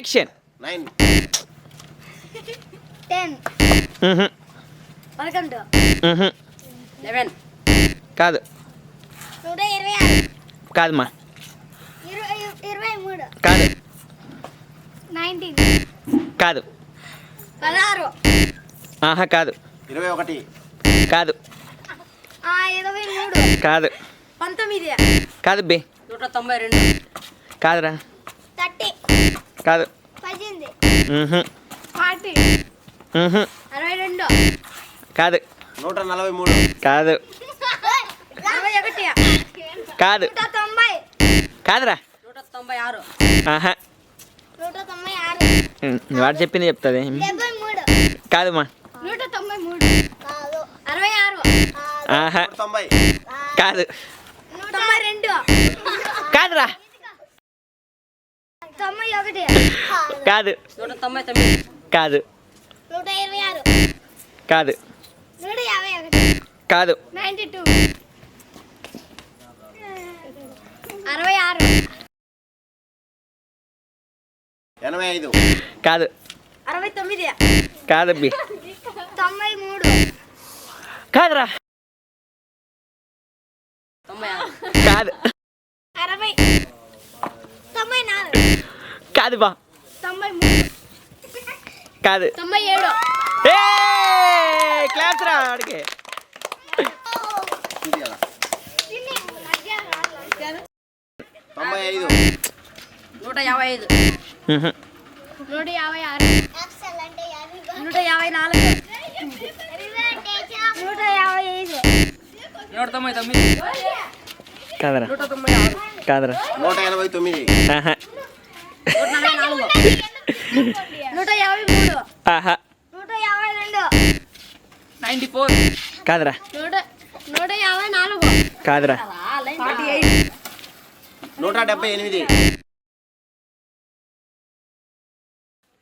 Action 9 10 11 11 కాదు 126 కాదమ్మా 23 కాదు 19 కాదు 16 ఆహా కాదు 21 కాదు 23 కాదు 19 కాదు బే 192 కాదురా 30 కాదు 18 40 62 కాదు 143 కాదు 61 కాదు 190 కాదురా 196 ఆహా 196 వాడు చెప్పింది చెప్తుంది 73 కాదమ్మా 193 కాదు 66 ఆహా 90 కాదు 92 కాదురా 91 కాదు 199 కాదు 126 కాదు 151 కాదు 92 66 85 కాదు 69 కాదబ్బి 93 కాదురా 96 కాదు 60 94 కాదు బా 93 కాదు 97 ఏ క్లాస్ రా వాడికి ఇది కదా 95 155 156 154 155 199 కాదురా 196 కాదురా 189 ఆహా 144 153 ఆహా 152 94 కాదురా 154 కాదురా 48 178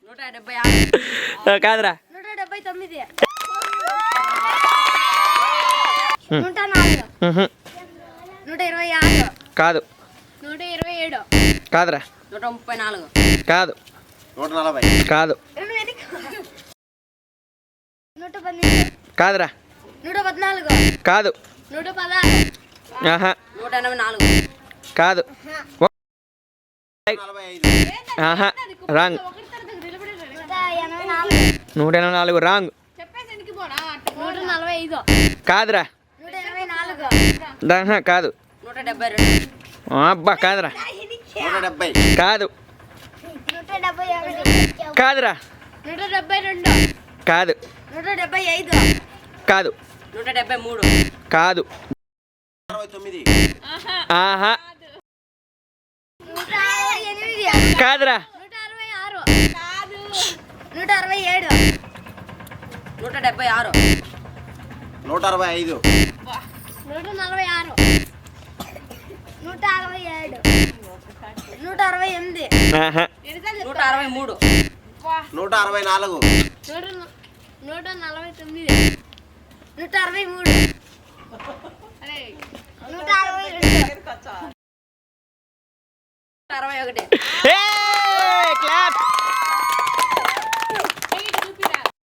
176 కాదురా 179 హ్మ్. 104 126 కాదు 127 కాదురా 134 కాదు 140 కాదు 118 కాదురా 114 కాదు 116 ఆహా 184 కాదు 45 ఆహా రాంగ్ 184 రాంగ్ 145 కాదురా 124 ఆహా కాదు 172 అబ్బా కాదురా 170 కాదు 171 కాదురా 172 కాదు 175 కాదు 173 కాదు 69 ఆహా 168 కాదురా 166 167 176 165 146 167 168 ఆహా 163 164 149 163 162 161 ఏ